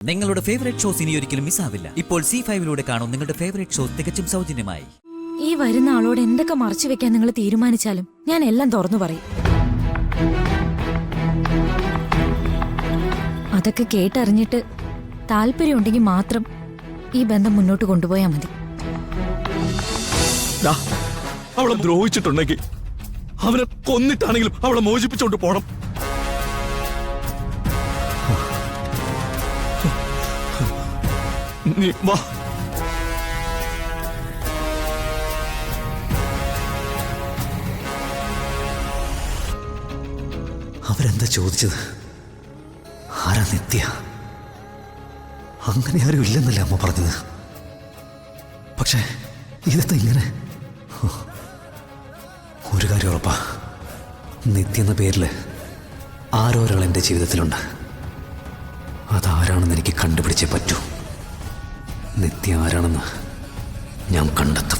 നിങ്ങളുടെ favourite shows ഇനി ഒരിക്കലും മിസ്സാവില്ല. ഇപ്പോൾ C5 കാണും നിങ്ങളുടെ ഫേവറേറ്റ് ഷോസ് തികച്ചും സൗജന്യമായി. ഈ വരുന്ന ആളോട് എന്തൊക്കെ മറച്ചു വെക്കാൻ നിങ്ങൾ തീരുമാനിച്ചാലും ഞാൻ എല്ലാം തുറന്നു പറയും. അതൊക്കെ കേട്ടറിഞ്ഞിട്ട് താല്പര്യമുണ്ടെങ്കിൽ മാത്രം ഈ ബന്ധം മുന്നോട്ട് കൊണ്ടുപോയാൽ മതി. അവളെ ദ്രോഹിച്ചിട്ടുണ്ടെങ്കിൽ അവനെ കൊന്നിട്ടാണെങ്കിലും അവളെ മോചിപ്പിച്ചോണ്ട് പോണം. നീ വാ. അവരെന്താ ചോദിച്ചത്? ആരാ നിത്യ? അങ്ങനെ ആരും ഇല്ലെന്നല്ലേ അമ്മ പറഞ്ഞത്. പക്ഷേ ഇതെന്താ ഇങ്ങനെ? ഒരു കാര്യം ഉറപ്പാ, നിത്യ എന്ന പേരിൽ ആരോ ഒരാൾ എൻ്റെ ജീവിതത്തിലുണ്ട്. അതാരാണെന്ന് എനിക്ക് കണ്ടുപിടിച്ചേ പറ്റൂ. നിത്യ ആരാണെന്ന് ഞാൻ കണ്ടെത്തും.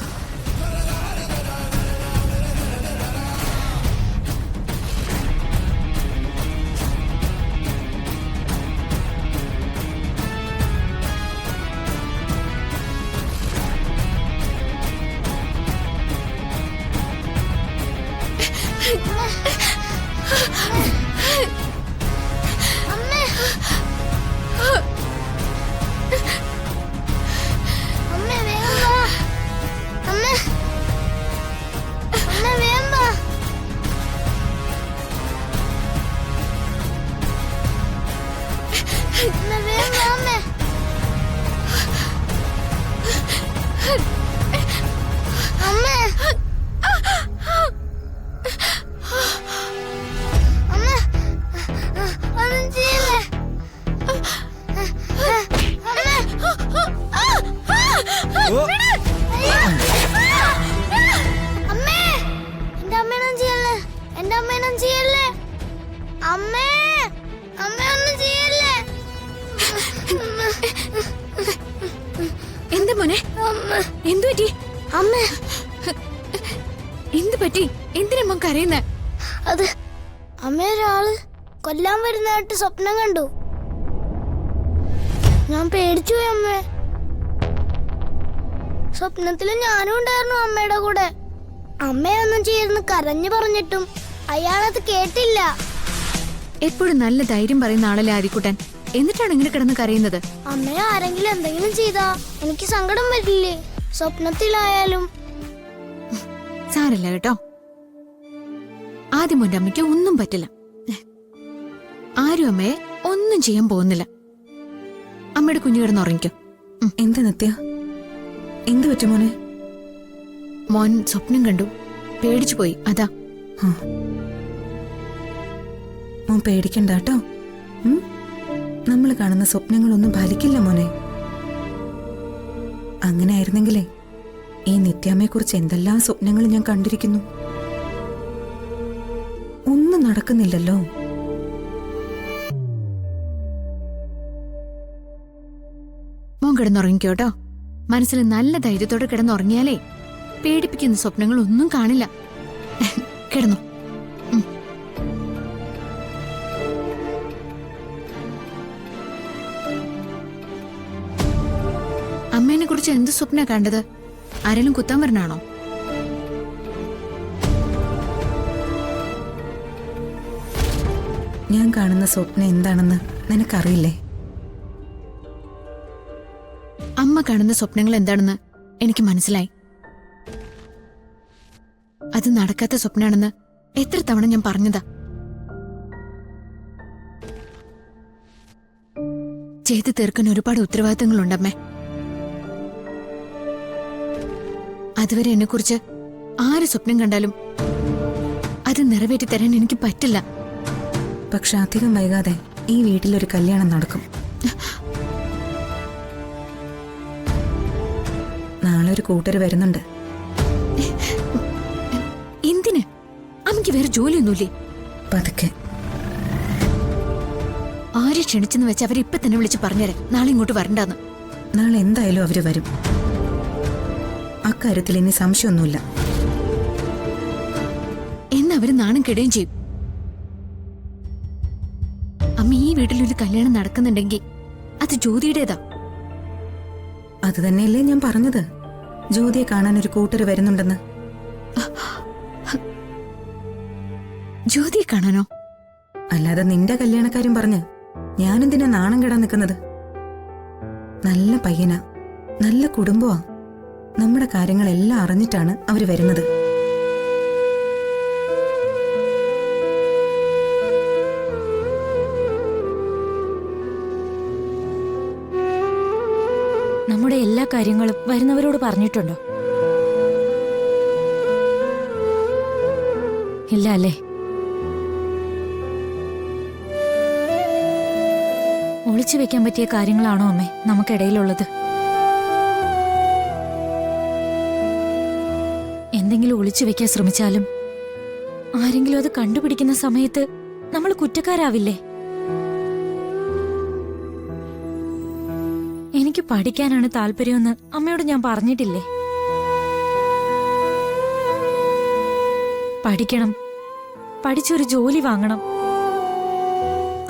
എന്താ മോനെ? എന്തു പറ്റി? എന്ത് പറ്റി? എന്തിനാ കരയുന്നേ? അത് അമ്മയൊരാള് കൊല്ലാൻ വരുന്നതായിട്ട് സ്വപ്നം കണ്ടു. ഞാൻ പേടിച്ചു പോയി അമ്മേ. സ്വപ്നത്തില് ഞാനും ഉണ്ടായിരുന്നു അമ്മയുടെ കൂടെ. അമ്മയൊന്നും ചെയ്തെന്ന് കരഞ്ഞു പറഞ്ഞിട്ടും അയാളത് കേട്ടില്ല. എപ്പോഴും നല്ല ധൈര്യം പറയുന്ന ആളല്ലേ ആദിക്കുട്ടൻ, എന്നിട്ടാണ് ഇങ്ങനെ കിടന്ന് കരയുന്നത്? അമ്മയെ ആരെങ്കിലും എന്തെങ്കിലും ചെയ്താ എനിക്ക് സങ്കടം വരില്ലേ? സ്വപ്നത്തിലായാലും. സാരല്ല കേട്ടോ, ആദ്യം മോന്റെ അമ്മയ്ക്ക് ഒന്നും പറ്റില്ല. ആരും അമ്മയെ ഒന്നും ചെയ്യാൻ പോകുന്നില്ല. അമ്മയുടെ കുഞ്ഞു കിടന്ന് ഉറങ്ങിക്കോ. എന്താ നിത്യ, എന്ത് പറ്റും മോനെ? മോൻ സ്വപ്നം കണ്ടു, പേടിച്ചു പോയി, അതാ. മോൻ പേടിക്കണ്ട കേട്ടോ. നമ്മൾ കാണുന്ന സ്വപ്നങ്ങളൊന്നും ഫലിക്കില്ല മോനെ. അങ്ങനെ ആയിരുന്നെങ്കിലേ ഈ നിത്യാമ്മയെ കുറിച്ച് എന്തെല്ലാം സ്വപ്നങ്ങൾ ഞാൻ കണ്ടിരിക്കുന്നു. ഒന്നും നടക്കുന്നില്ലല്ലോ. മോൻ കിടന്നുറങ്ങിക്കോ കേട്ടോ. മനസ്സിൽ നല്ല ധൈര്യത്തോടെ കിടന്നുറങ്ങിയാലേ പേടിപ്പിക്കുന്ന സ്വപ്നങ്ങൾ ഒന്നും കാണില്ല. കിടന്നു. അമ്മേനെ കുറിച്ച് എന്ത് സ്വപ്ന കണ്ടത്? ആരെങ്കിലും കുത്താൻ വരണാണോ? ഞാൻ കാണുന്ന സ്വപ്നം എന്താണെന്ന് നിനക്കറിയില്ലേ? അമ്മ കാണുന്ന സ്വപ്നങ്ങൾ എന്താണെന്ന് എനിക്ക് മനസ്സിലായി. അത് നടക്കാത്ത സ്വപ്നാണെന്ന് എത്ര തവണ ഞാൻ പറഞ്ഞതാ. ചെയ്തു തീർക്കാൻ ഒരുപാട് ഉത്തരവാദിത്തങ്ങളുണ്ടമ്മേ. അതുവരെ എന്നെ കുറിച്ച് ആര് സ്വപ്നം കണ്ടാലും അത് നിറവേറ്റി തരാൻ എനിക്ക് പറ്റില്ല. പക്ഷെ അധികം വൈകാതെ ഈ വീട്ടിലൊരു കല്യാണം നടക്കും. നാളെ ഒരു കൂട്ടര് വരുന്നുണ്ട്. എന്തിന്? അമ്മയ്ക്ക് വേറെ ജോലിയൊന്നുമില്ലേ? പതുക്കെ. ആരെ ക്ഷണിച്ചെന്ന് വെച്ച് അവരിപ്പൊ തന്നെ വിളിച്ച് പറഞ്ഞുതരാം നാളെ ഇങ്ങോട്ട് വരണ്ടാന്ന്. നാളെ എന്തായാലും അവര് വരും. അക്കാര്യത്തിൽ ഇനി സംശയമൊന്നുമില്ല. എന്നവര് നാണം കെടുകയും ചെയ്യും. അമ്മ ഈ വീട്ടിലൊരു കല്യാണം നടക്കുന്നുണ്ടെങ്കിൽ അത് ജ്യോതിയുടേതാ. അത് തന്നെയല്ലേ ഞാൻ പറഞ്ഞത്, ജ്യോതിയെ കാണാൻ ഒരു കൂട്ടർ വരുന്നുണ്ടെന്ന്. ജ്യോതിയെ കാണാനോ? അല്ലാതെ നിന്റെ കല്യാണക്കാരും പറഞ്ഞ് ഞാനെന്തിനാ നാണം കെടാൻ നിൽക്കുന്നത്? നല്ല പയ്യനാ, നല്ല കുടുംബമാ. നമ്മുടെ കാര്യങ്ങളെല്ലാം അറിഞ്ഞിട്ടാണ് അവര് വരുന്നത്. നമ്മുടെ എല്ലാ കാര്യങ്ങളും വരുന്നവരോട് പറഞ്ഞിട്ടുണ്ടോ? ഇല്ല അല്ലേ? ഒളിച്ചു വെക്കാൻ പറ്റിയ കാര്യങ്ങളാണോ അമ്മേ നമുക്കിടയിലുള്ളത്? എന്തെങ്കിലും ഒളിച്ചു വെക്കാൻ ശ്രമിച്ചാലും ആരെങ്കിലും അത് കണ്ടുപിടിക്കുന്ന സമയത്ത് നമ്മൾ കുറ്റക്കാരാവില്ലേ? എനിക്ക് പഠിക്കാനാണ് താല്പര്യമെന്ന് അമ്മയോട് ഞാൻ പറഞ്ഞിട്ടില്ലേ? പഠിക്കണം, പഠിച്ചൊരു ജോലി വാങ്ങണം,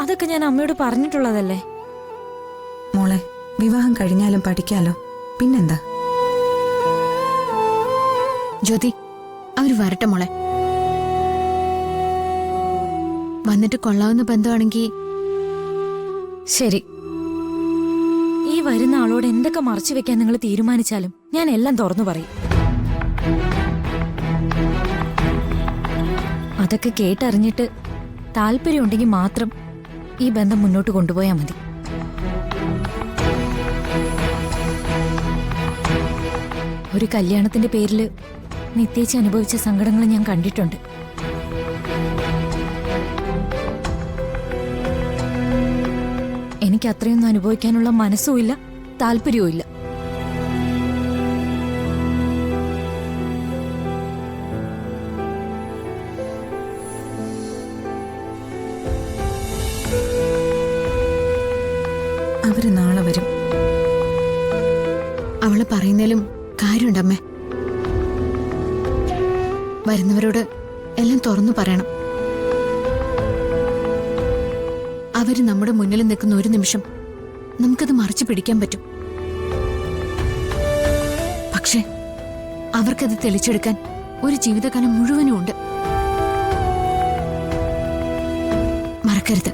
അതൊക്കെ ഞാൻ അമ്മയോട് പറഞ്ഞിട്ടുള്ളതല്ലേ? മോളെ, വിവാഹം കഴിഞ്ഞാലും പഠിക്കാലോ, പിന്നെന്താ? ജ്യോതി, അവര് വരട്ടെ മോളെ. വന്നിട്ട് കൊള്ളാവുന്ന ബന്ധമാണെങ്കിൽ ശരി. ഈ വരുന്ന ആളോട് എന്തൊക്കെ മറച്ചു വെക്കാൻ നിങ്ങൾ തീരുമാനിച്ചാലും ഞാൻ എല്ലാം തുറന്നു പറയും. അതൊക്കെ കേട്ടറിഞ്ഞിട്ട് താല്പര്യമുണ്ടെങ്കിൽ മാത്രം ഈ ബന്ധം മുന്നോട്ട് കൊണ്ടുപോയാൽ മതി. ഒരു കല്യാണത്തിന്റെ പേരിൽ നിത്യേച്ചി അനുഭവിച്ച സങ്കടങ്ങൾ ഞാൻ കണ്ടിട്ടുണ്ട്. എനിക്ക് അത്രയൊന്നും അനുഭവിക്കാനുള്ള മനസ്സുമില്ല, താല്പര്യവുമില്ല. അവര് നാളെ വരും. അവള് പറയുന്നതിലും കാര്യമുണ്ടമ്മേ. വരുന്നവരോട് എല്ലാം തുറന്നു പറയണം. അവര് നമ്മുടെ മുന്നിൽ നിൽക്കുന്ന ഒരു നിമിഷം നമുക്കത് മറച്ചു പിടിക്കാൻ പറ്റും. പക്ഷെ അവർക്കത് തെളിച്ചെടുക്കാൻ ഒരു ജീവിതകാലം മുഴുവനും ഉണ്ട്. മറക്കരുത്.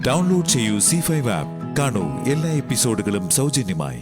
ഡൗൺലോഡ് ചെയ്യൂ C5 ആപ്പ്. കാണൂ എല്ലാ എപ്പിസോഡുകളും സൗജന്യമായി.